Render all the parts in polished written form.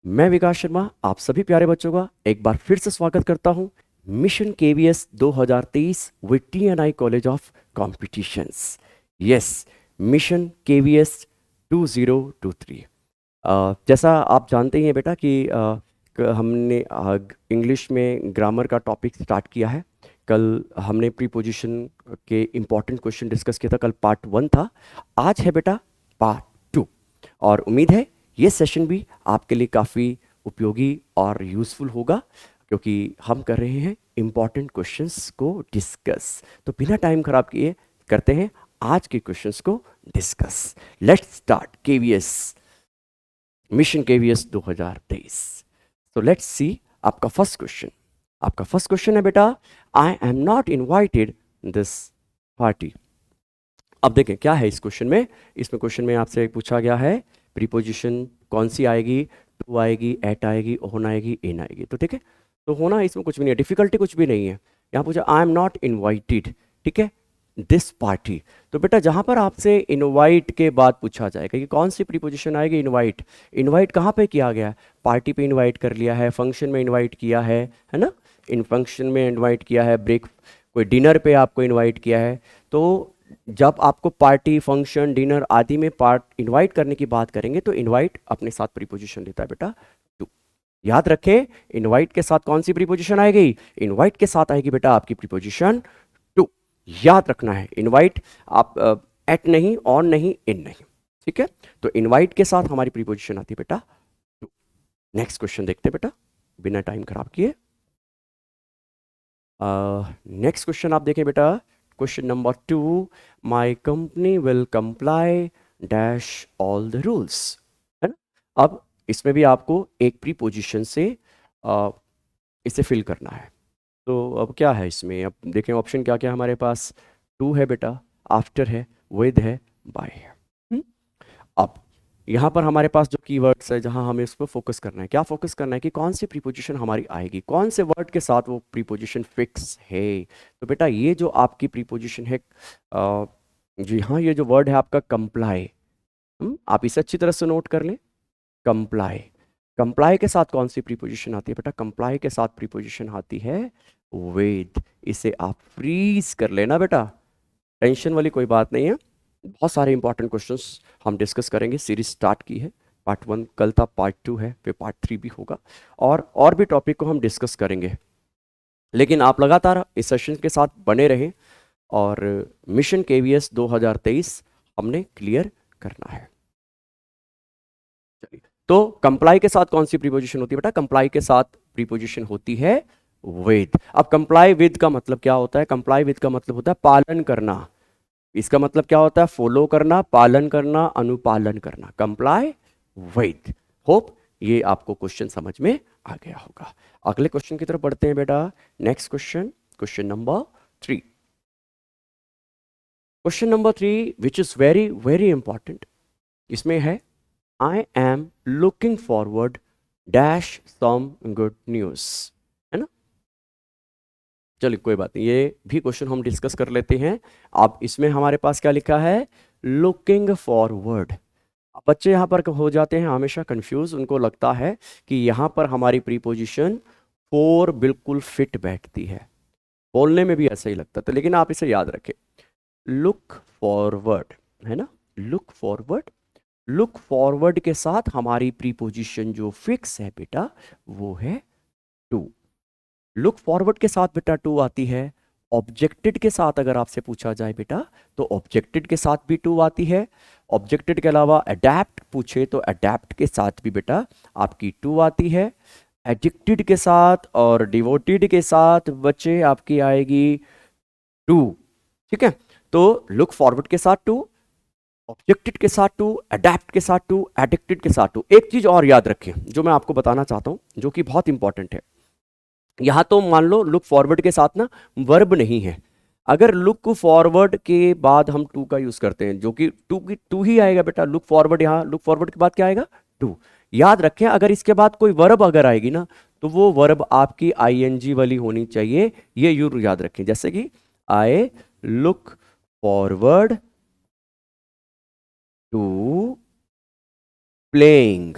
मैं विकास शर्मा आप सभी प्यारे बच्चों का एक बार फिर से स्वागत करता हूं mission KVS 2023 with TNI college of competitions. Yes, mission KVS 2023। जैसा आप जानते ही हैं बेटा कि हमने इंग्लिश में ग्रामर का टॉपिक स्टार्ट किया है। कल हमने प्रीपोजिशन के इम्पॉर्टेंट क्वेश्चन डिस्कस किया था, कल पार्ट 1 था। आज है बेटा पार्ट 2, और उम्मीद है ये सेशन भी आपके लिए काफ़ी उपयोगी और यूज़फुल होगा, क्योंकि हम कर रहे हैं इम्पॉर्टेंट क्वेश्चंस को डिस्कस। तो बिना टाइम खराब किए करते हैं आज के क्वेश्चंस को discuss. Let's start KVS, mission KVS 2023। तो लेट्स सी आपका फर्स्ट क्वेश्चन। आपका फर्स्ट क्वेश्चन है बेटा, I am not invited this party. अब देखें क्या है इस क्वेश्चन में। इसमें क्वेश्चन में आपसे पूछा गया है प्रीपोजिशन कौन सी आएगी, टू आएगी, एट आएगी, ओन आएगी, इन आएगी। तो ठीक है, तो होना इसमें कुछ भी नहीं है, डिफिकल्टी कुछ भी नहीं है। यहाँ पूछा आई एम नॉट इनवाइटेड, ठीक है, दिस पार्टी। तो बेटा जहाँ पर आपसे इनवाइट के बाद पूछा जाएगा कि कौन सी प्रीपोजिशन आएगी, इनवाइट। इनवाइट कहाँ पे किया गया है? पार्टी पे इनवाइट कर लिया है, फंक्शन में इनवाइट किया है ना, इन फंक्शन में इनवाइट किया है, ब्रेक कोई डिनर पे आपको इनवाइट किया है। तो जब आपको पार्टी, फंक्शन, डिनर आदि में पार्ट इनवाइट करने की बात करेंगे तो इनवाइट अपने साथ प्रीपोजिशन लेता है बेटा टू। याद रखें, इनवाइट के साथ कौन सी प्रीपोजिशन आएगी? इनवाइट के साथ आएगी बेटा आपकी प्रीपोजिशन टू। याद रखना है, इनवाइट आप एट नहीं, ऑन नहीं, इन नहीं, ठीक है। तो इनवाइट के साथ हमारी प्रीपोजिशन आती है बेटा टू। नेक्स्ट क्वेश्चन देखते हैं बेटा बिना टाइम खराब किए। नेक्स्ट क्वेश्चन आप देखें बेटा, question number 2, my company will comply dash all the rules, है ना। अब इसमें भी आपको एक प्रीपोजिशन से इसे फिल करना है। तो अब क्या है इसमें, अब देखें ऑप्शन क्या क्या है हमारे पास। टू है बेटा, आफ्टर है, विद है, बाय है। अब यहाँ पर हमारे पास जो कीवर्ड्स है, जहाँ हमें इस पर फोकस करना है, क्या फोकस करना है कि कौन सी प्रीपोजिशन हमारी आएगी, कौन से वर्ड के साथ वो प्रीपोजिशन फिक्स है। तो बेटा ये जो आपकी प्रीपोजिशन है, जी हाँ, ये जो वर्ड है आपका कंप्लाई, आप इसे अच्छी तरह से नोट कर लें। कंप्लाई, कंप्लाई के साथ कौन सी प्रीपोजिशन आती है बेटा? कंप्लाई के साथ प्रीपोजिशन आती है विद। इसे आप फ्रीज कर लेना बेटा, टेंशन वाली कोई बात नहीं है। बहुत सारे इंपॉर्टेंट क्वेश्चंस हम डिस्कस करेंगे, सीरीज स्टार्ट की है। पार्ट 1 कल था, पार्ट 2 है, फिर पार्ट 3 भी होगा, और भी टॉपिक को हम डिस्कस करेंगे। लेकिन आप लगातार इस सेशन के साथ बने रहें, और मिशन केवीएस 2023 हमने क्लियर करना है। चलिए, तो कंप्लाई के साथ कौन सी प्रीपोजिशन होती है बेटा? कंप्लाई के साथ प्रीपोजिशन होती है विद। अब कंप्लाई विद का मतलब क्या होता है? कंप्लाई विद का मतलब होता है पालन करना। इसका मतलब क्या होता है? फॉलो करना, पालन करना, अनुपालन करना, कंप्लाई विद। होप ये आपको क्वेश्चन समझ में आ गया होगा। अगले क्वेश्चन की तरफ बढ़ते हैं बेटा। Next question, question number 3। क्वेश्चन number 3 which is very very important. इसमें है I am looking forward dash some good news, है ना। चलिए कोई बात नहीं, ये भी क्वेश्चन हम डिस्कस कर लेते हैं। अब इसमें हमारे पास क्या लिखा है? Looking forward. बच्चे यहाँ पर हो जाते हैं हमेशा कंफ्यूज, उनको लगता है कि यहाँ पर हमारी प्रीपोजिशन फॉर बिल्कुल फिट बैठती है, बोलने में भी ऐसा ही लगता था। लेकिन आप इसे याद रखें, लुक फॉरवर्ड, है ना, लुक फॉरवर्ड। लुक फॉरवर्ड के साथ हमारी प्रीपोजिशन जो फिक्स है बेटा वो है टू। लुक फॉरवर्ड के साथ बेटा टू आती है। ऑब्जेक्टेड के साथ अगर आपसे पूछा जाए बेटा, तो ऑब्जेक्टेड के साथ भी टू आती है। ऑब्जेक्टेड के अलावा अडेप्ट पूछे तो अडेप्ट के साथ भी बेटा आपकी टू आती है। एडिक्टेड के साथ और डिवोटेड के साथ बच्चे आपकी आएगी टू, ठीक है। तो लुक फॉरवर्ड के साथ टू, ऑब्जेक्टेड के साथ टू, अडेप्ट के साथ टू, एडिक्टेड के साथ टू। एक चीज और याद रखें जो मैं आपको बताना चाहता हूं, जो कि बहुत इंपॉर्टेंट है। यहां तो मान लो लुक फॉरवर्ड के साथ ना वर्ब नहीं है। अगर लुक फॉरवर्ड के बाद हम टू का यूज करते हैं, जो कि टू ही आएगा बेटा। लुक फॉरवर्ड, यहां लुक फॉरवर्ड के बाद क्या आएगा? टू। याद रखें, अगर इसके बाद कोई वर्ब अगर आएगी ना, तो वो वर्ब आपकी आईएनजी वाली होनी चाहिए। ये यूर याद रखें, जैसे कि I look forward to playing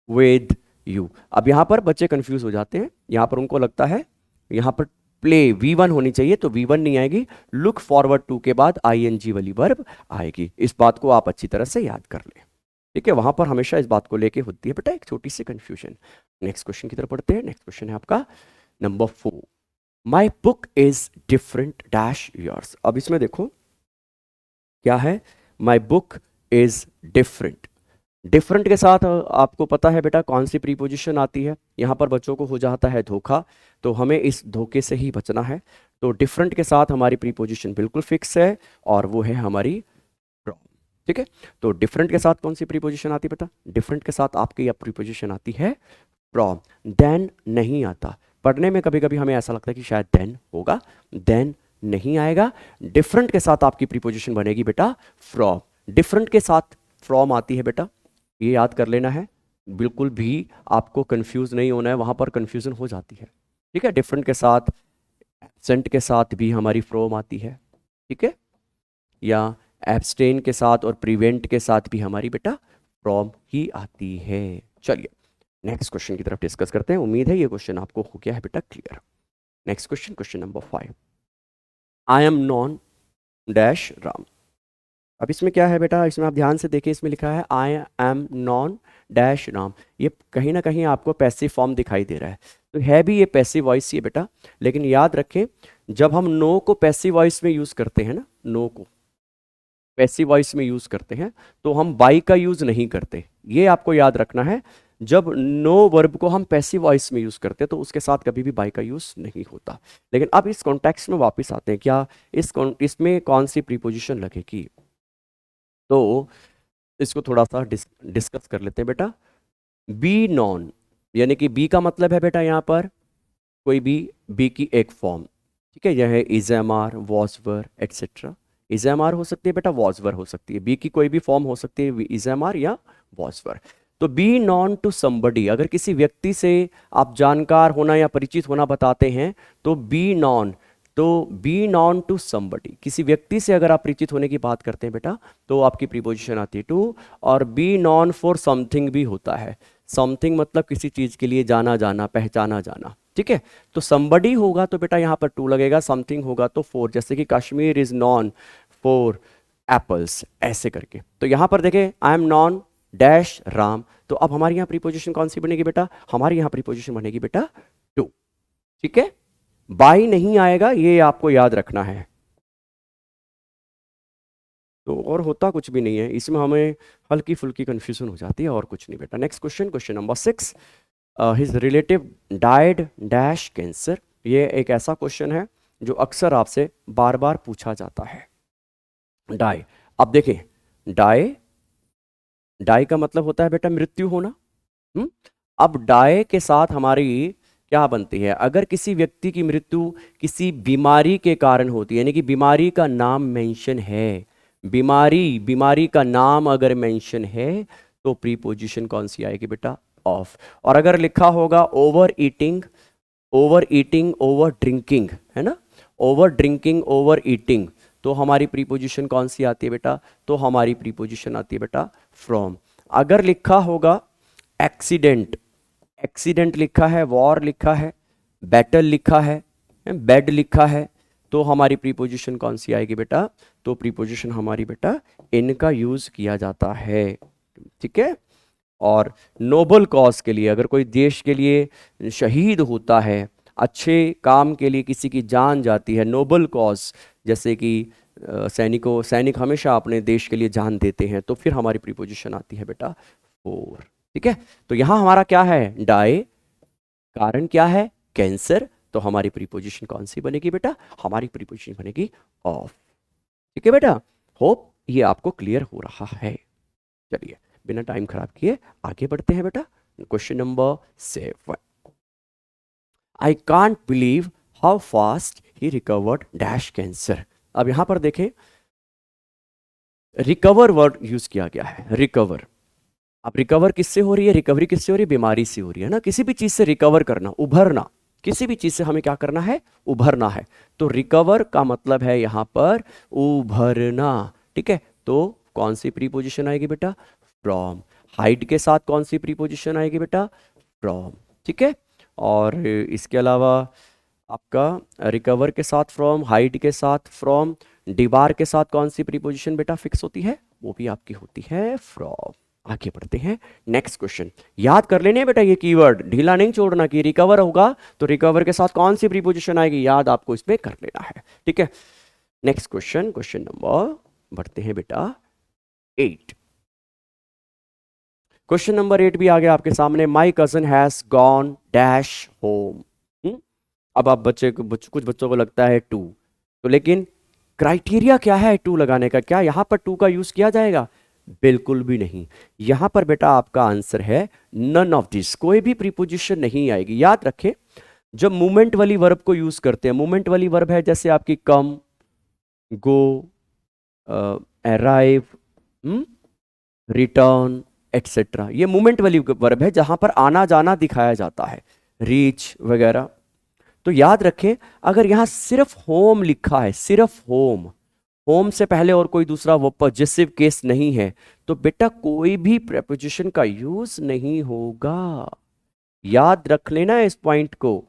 with you. अब यहाँ पर बच्चे कंफ्यूज हो जाते हैं, यहाँ पर उनको लगता है यहाँ पर प्ले V1 होनी चाहिए, तो V1 नहीं आएगी, लुक फॉरवर्ड टू के बाद ING वाली वर्ब आएगी। इस बात को आप अच्छी तरह से याद कर लें, ठीक है। वहां पर हमेशा इस बात को लेके होती है बेटा एक छोटी सी कंफ्यूजन। नेक्स्ट क्वेश्चन की तरफ पढ़ते हैं। नेक्स्ट क्वेश्चन है आपका number 4, my book is different dash yours. अब इसमें देखो क्या है, my book is different. Different के साथ आपको पता है बेटा कौन सी प्रीपोजिशन आती है, यहाँ पर बच्चों को हो जाता है धोखा, तो हमें इस धोखे से ही बचना है। तो डिफरेंट के साथ हमारी प्रीपोजिशन बिल्कुल फिक्स है और वो है हमारी फ्रॉम, ठीक है। तो डिफरेंट के साथ कौन सी प्रीपोजिशन आती है बेटा, डिफरेंट के साथ आपकी यह प्रीपोजिशन आती है फ्रॉम। देन नहीं आता, पढ़ने में कभी कभी हमें ऐसा लगता है कि शायद देन होगा, देन नहीं आएगा। डिफरेंट के साथ आपकी प्रीपोजिशन बनेगी बेटा फ्रॉम। डिफरेंट के साथ फ्रॉम आती है बेटा, ये याद कर लेना है, बिल्कुल भी आपको कंफ्यूज नहीं होना है, वहां पर कंफ्यूजन हो जाती है, ठीक है। डिफरेंट के साथ एब्सेंट के साथ भी हमारी फ्रॉम आती है, ठीक है, या एब्सटेन के साथ और प्रिवेंट के साथ भी हमारी बेटा फ्रॉम ही आती है। चलिए नेक्स्ट क्वेश्चन की तरफ डिस्कस करते हैं। उम्मीद है ये क्वेश्चन आपको हो गया है बेटा clear. Next question, question number 5, I am non dash Ram. अब इसमें क्या है बेटा, इसमें आप ध्यान से देखिए, इसमें लिखा है I am non dash Ram. ये कहीं ना कहीं आपको पैसिव फॉर्म दिखाई दे रहा है, तो है भी ये पैसिव वॉइस ही है बेटा। लेकिन याद रखें जब हम नो को पैसिव वॉइस में यूज करते हैं ना, नो को पैसिव वॉइस में यूज करते हैं तो हम बाई का यूज नहीं करते, ये आपको याद रखना है। जब नो वर्ब को हम पैसिव वॉइस में यूज करते हैं तो उसके साथ कभी भी बाई का यूज नहीं होता। लेकिन अब इस कॉन्टेक्स्ट में वापस आते हैं, क्या इसमें कौन सी प्रीपोजिशन लगेगी, तो इसको थोड़ा सा डिस्कस कर लेते हैं बेटा। बी नॉन, यानी कि बी का मतलब है बेटा यहाँ पर कोई भी बी की एक फॉर्म, ठीक है, यह है इजएमआर, वॉजवर एटसेट्रा। इजएमआर हो सकती है बेटा, वॉजवर हो सकती है, बी की कोई भी फॉर्म हो सकती है इजएमआर या वॉजवर। तो बी नॉन टू समबडी, अगर किसी व्यक्ति से आप जानकार होना या परिचित होना बताते हैं तो बी नॉन, तो बी नॉन टू समबडी, किसी व्यक्ति से अगर आप परिचित होने की बात करते हैं बेटा तो आपकी प्रीपोजिशन आती है टू। और बी नॉन फॉर समथिंग भी होता है, समथिंग मतलब किसी चीज के लिए जाना जाना, पहचाना जाना, ठीक है। तो समबडी होगा तो बेटा यहाँ पर टू लगेगा, समथिंग होगा तो फोर, जैसे कि Kashmir is non for apples, ऐसे करके। तो यहाँ पर देखें I am non dash Ram, तो अब हमारी यहाँ प्रीपोजिशन कौन सी बनेगी बेटा, हमारी यहाँ प्रीपोजिशन बनेगी बेटा टू, ठीक है। बाई नहीं आएगा, ये आपको याद रखना है। तो और होता कुछ भी नहीं है इसमें, हमें हल्की फुल्की कंफ्यूजन हो जाती है और कुछ नहीं बेटा। Next question, question number 6, his relative died dash cancer. ये एक ऐसा क्वेश्चन है जो अक्सर आपसे बार बार पूछा जाता है। डाई, अब देखें डाई, डाई का मतलब होता है बेटा मृत्यु होना। अब डाई के साथ हमारी क्या बनती है, अगर किसी व्यक्ति की मृत्यु किसी बीमारी के कारण होती है, यानी कि बीमारी का नाम मेंशन है, बीमारी का नाम अगर मेंशन है तो प्रीपोजिशन कौन सी आएगी बेटा, ऑफ। और अगर लिखा होगा over eating, over eating, over drinking, है ना, ओवर ड्रिंकिंग, ओवर ईटिंग, तो हमारी प्रीपोजिशन कौन सी आती है बेटा, तो हमारी प्रीपोजिशन आती है बेटा फ्रॉम। अगर लिखा होगा एक्सीडेंट, एक्सीडेंट लिखा है, वॉर लिखा है, बैटल लिखा है, बेड लिखा है, तो हमारी प्रीपोजिशन कौन सी आएगी बेटा, तो प्रीपोजिशन हमारी बेटा इनका यूज किया जाता है, ठीक है। और नोबल कॉज के लिए, अगर कोई देश के लिए शहीद होता है, अच्छे काम के लिए किसी की जान जाती है, नोबल कॉज, जैसे कि सैनिक हमेशा अपने देश के लिए जान देते हैं, तो फिर हमारी प्रीपोजिशन आती है बेटा फोर, ठीक है। तो यहां हमारा क्या है डाई, कारण क्या है कैंसर, तो हमारी प्रीपोजिशन कौन सी बनेगी बेटा, हमारी प्रीपोजिशन बनेगी ऑफ, ठीक है बेटा। होप ये आपको क्लियर हो रहा है। चलिए बिना टाइम खराब किए आगे बढ़ते हैं बेटा। Question number 7, I can't believe how fast he recovered dash cancer. अब यहां पर देखें रिकवर वर्ड यूज किया गया है, रिकवर। अब रिकवर किससे हो रही है, रिकवरी किससे हो रही है, बीमारी से हो रही है ना, किसी भी चीज से रिकवर करना, उभरना, किसी भी चीज से हमें क्या करना है, उभरना है। तो रिकवर का मतलब है यहां पर उभरना, ठीक है। तो कौन सी प्रीपोजिशन आएगी बेटा, फ्रॉम। हाइड के साथ कौन सी प्रीपोजिशन आएगी बेटा, फ्रॉम, ठीक है। और इसके अलावा आपका रिकवर के साथ फ्रॉम, हाइड के साथ फ्रॉम, डिबार के साथ कौन सी प्रीपोजिशन बेटा फिक्स होती है, वो भी आपकी होती है फ्रॉम। आगे बढ़ते हैं, नेक्स्ट क्वेश्चन। याद कर लेने बेटा ये कीवर्ड, ढीला नहीं छोड़ना कि रिकवर होगा तो रिकवर के साथ कौन सी प्रीपोजिशन आएगी, याद आपको इसमें कर लेना है, ठीक है। नेक्स्ट क्वेश्चन, क्वेश्चन नंबर, बढ़ते हैं बेटा 8। क्वेश्चन नंबर 8 भी आ गया आपके सामने। My cousin has gone dash home. अब आप कुछ बच्चों को लगता है टू, तो लेकिन क्राइटेरिया क्या है टू लगाने का, क्या यहां पर टू का यूज किया जाएगा, बिल्कुल भी नहीं। यहां पर बेटा आपका आंसर है नन ऑफ दिस, कोई भी प्रीपोजिशन नहीं आएगी। याद रखें, जब मूवमेंट वाली वर्ब को यूज करते हैं, मूवमेंट वाली वर्ब है जैसे आपकी कम, गो, अराइव, रिटर्न एक्सेट्रा, ये मूवमेंट वाली वर्ब है जहां पर आना जाना दिखाया जाता है, रीच वगैरह। तो याद रखें, अगर यहां सिर्फ होम लिखा है, सिर्फ होम, होम से पहले और कोई दूसरा वो पॉजेसिव केस नहीं है, तो बेटा कोई भी प्रेपोजिशन का यूज नहीं होगा। याद रख लेना इस पॉइंट को।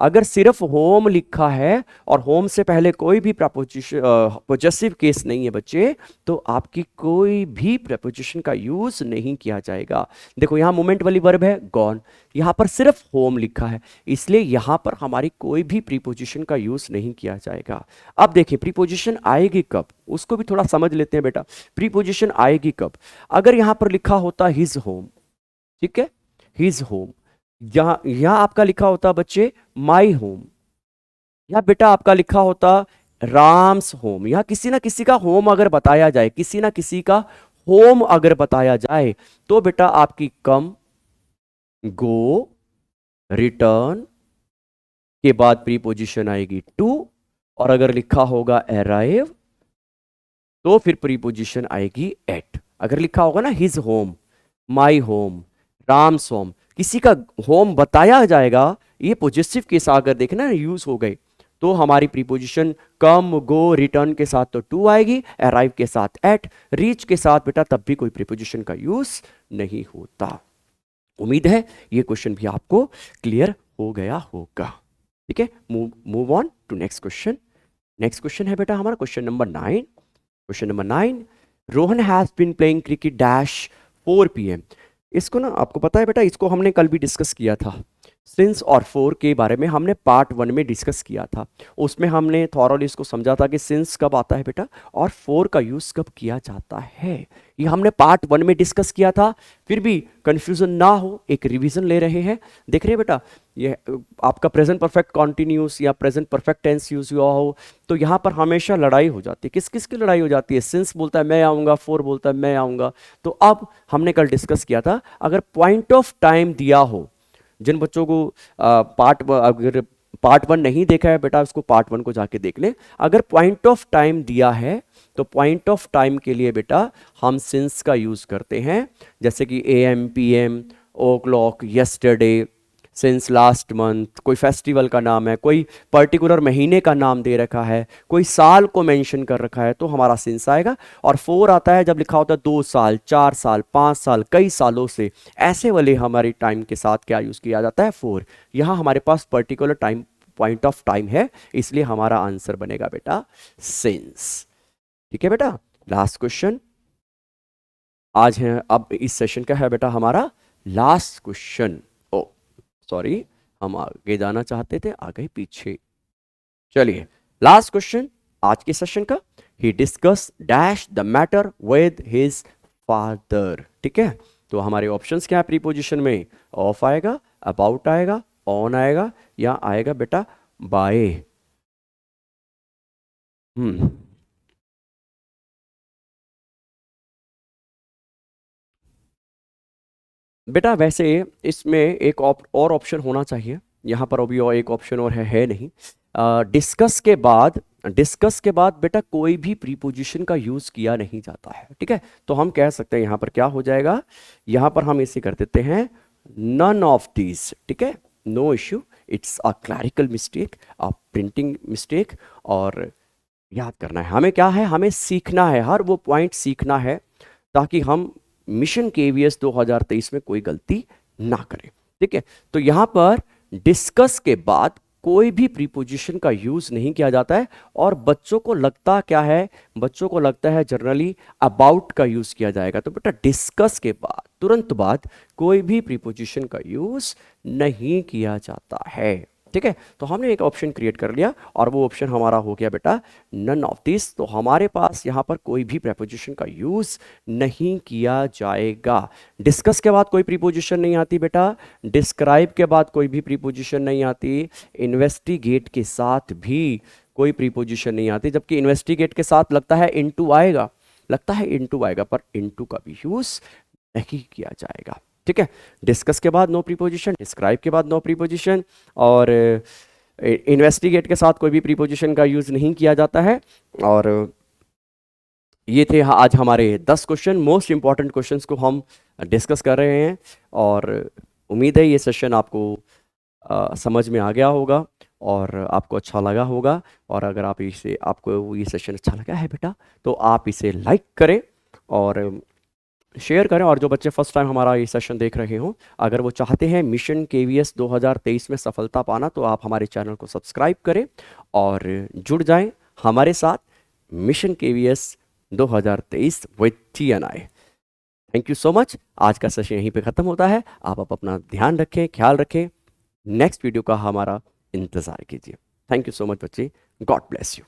अगर सिर्फ होम लिखा है और होम से पहले कोई भी प्रपोजिशन पॉजेसिव केस नहीं है बच्चे, तो आपकी कोई भी प्रपोजिशन का यूज नहीं किया जाएगा। देखो यहां मोमेंट वाली वर्ब है गॉन, यहां पर सिर्फ होम लिखा है, इसलिए यहां पर हमारी कोई भी प्रीपोजिशन का यूज नहीं किया जाएगा। अब देखिए प्रीपोजिशन आएगी कब, उसको भी थोड़ा समझ लेते हैं बेटा। प्रीपोजिशन आएगी कब, अगर यहां पर लिखा होता हिज होम, ठीक है, हिज होम, यहां आपका लिखा होता बच्चे माई होम, या बेटा आपका लिखा होता राम्स होम, या किसी ना किसी का होम अगर बताया जाए, किसी ना किसी का होम अगर बताया जाए, तो बेटा आपकी कम, गो, रिटर्न के बाद प्रीपोजिशन आएगी टू, और अगर लिखा होगा अराइव तो फिर प्रीपोजिशन आएगी एट। अगर लिखा होगा ना his home, my home, Ram's home, किसी का होम बताया जाएगा, ये पॉजिटिव केस अगर देखना यूज हो गए, तो हमारी प्रीपोजिशन कम, गो, रिटर्न के साथ तो टू आएगी, अराइव के साथ एट, रीच के साथ बेटा तब भी कोई प्रीपोजिशन का यूज नहीं होता। उम्मीद है ये क्वेश्चन भी आपको क्लियर हो गया होगा, ठीक है। Move on to next question. Next question है बेटा हमारा question number 9। Question number 9, Rohan has been playing cricket dash 4 PM। इसको ना आपको पता है बेटा, इसको हमने कल भी डिस्कस किया था। सिंस और फोर के बारे में हमने पार्ट 1 में डिस्कस किया था। उसमें हमने थॉरली इसको समझा था कि सिंस कब आता है बेटा और फोर का यूज कब किया जाता है। ये हमने पार्ट 1 में डिस्कस किया था। फिर भी कंफ्यूजन ना हो, एक रिवीजन ले रहे हैं। देख रहे हैं बेटा, ये आपका प्रेजेंट परफेक्ट कॉन्टिन्यूस या प्रेजेंट परफेक्ट टेंस यूज हुआ हो तो यहाँ पर हमेशा लड़ाई हो जाती है। किस किस की लड़ाई हो जाती है? सिंस बोलता है मैं आऊँगा, फोर बोलता है मैं आऊँगा। तो अब हमने कल डिस्कस किया था, अगर पॉइंट ऑफ टाइम दिया हो, जिन बच्चों को अगर पार्ट 1 नहीं देखा है बेटा, उसको पार्ट 1 को जाके देख ले। अगर पॉइंट ऑफ टाइम दिया है तो पॉइंट ऑफ टाइम के लिए बेटा हम सिंस का यूज करते हैं, जैसे कि AM, PM, o'clock, yesterday, since last month, कोई फेस्टिवल का नाम है, कोई पर्टिकुलर महीने का नाम दे रखा है, कोई साल को मेंशन कर रखा है, तो हमारा सिंस आएगा। और फोर आता है जब लिखा होता है 2 साल, 4 साल, 5 साल, कई सालों से, ऐसे वाले हमारे टाइम के साथ क्या यूज किया जाता है? फोर। यहाँ हमारे पास particular time, point of time है, इसलिए हमारा आंसर बनेगा बेटा सिंस। ठीक है बेटा। लास्ट क्वेश्चन आज है, अब इस सेशन का है बेटा हमारा लास्ट क्वेश्चन। सॉरी, हम आगे जाना चाहते थे, आ गए पीछे। चलिए लास्ट क्वेश्चन आज के सेशन का। He discuss dash the matter with his father. ठीक है, तो हमारे ऑप्शंस क्या है प्रीपोजिशन में? ऑफ आएगा, अबाउट आएगा, ऑन आएगा, या आएगा बेटा बाय। बेटा वैसे इसमें एक और ऑप्शन होना चाहिए, यहाँ पर अभी और एक ऑप्शन और है नहीं। डिस्कस के बाद बेटा कोई भी प्रीपोजिशन का यूज किया नहीं जाता है। ठीक है, तो हम कह सकते हैं यहाँ पर क्या हो जाएगा, यहाँ पर हम इसे कर देते हैं नन ऑफ दीज। ठीक है, no issue, it's a clerical mistake, a printing mistake. और याद करना है हमें क्या है, हमें सीखना है, हर वो पॉइंट सीखना है ताकि हम मिशन KVS 2023 में कोई गलती ना करें। ठीक है, तो यहां पर डिस्कस के बाद कोई भी प्रीपोजिशन का यूज नहीं किया जाता है, और बच्चों को लगता क्या है, बच्चों को लगता है जनरली अबाउट का यूज किया जाएगा। तो बेटा डिस्कस के बाद तुरंत बाद कोई भी प्रीपोजिशन का यूज नहीं किया जाता है। ठीक है, तो हमने एक ऑप्शन क्रिएट कर लिया और वो ऑप्शन हमारा हो गया बेटा नन ऑफ दिस। तो हमारे पास यहां पर कोई भी प्रीपोजिशन का यूज नहीं किया जाएगा। डिस्कस के बाद कोई प्रीपोजिशन नहीं आती बेटा, डिस्क्राइब के बाद कोई भी प्रीपोजिशन नहीं आती, इन्वेस्टिगेट के साथ भी कोई प्रीपोजिशन नहीं आती, जबकि इन्वेस्टिगेट के साथ लगता है इनटू आएगा, पर इनटू का भी यूज नहीं किया जाएगा। ठीक है, डिस्कस के बाद नो प्रीपोजिशन, डिस्क्राइब के बाद नो प्रीपोजिशन, और इन्वेस्टिगेट के साथ कोई भी प्रीपोजिशन का यूज नहीं किया जाता है। और ये थे आज हमारे 10 क्वेश्चन, मोस्ट इंपॉर्टेंट क्वेश्चंस को हम डिस्कस कर रहे हैं, और उम्मीद है ये सेशन आपको समझ में आ गया होगा और आपको अच्छा लगा होगा। और अगर आपको ये सेशन अच्छा लगा है बेटा, तो आप इसे लाइक करें और शेयर करें। और जो बच्चे फर्स्ट टाइम हमारा ये सेशन देख रहे हों, अगर वो चाहते हैं मिशन केवीएस 2023 में सफलता पाना, तो आप हमारे चैनल को सब्सक्राइब करें और जुड़ जाएं हमारे साथ mission KVS 2023 with TNI। Thank you so much. आज का सेशन यहीं पे ख़त्म होता है। आप अपना ध्यान रखें, ख्याल रखें। नेक्स्ट वीडियो का हमारा इंतज़ार कीजिए। थैंक यू सो मच बच्चे, गॉड ब्लेस यू।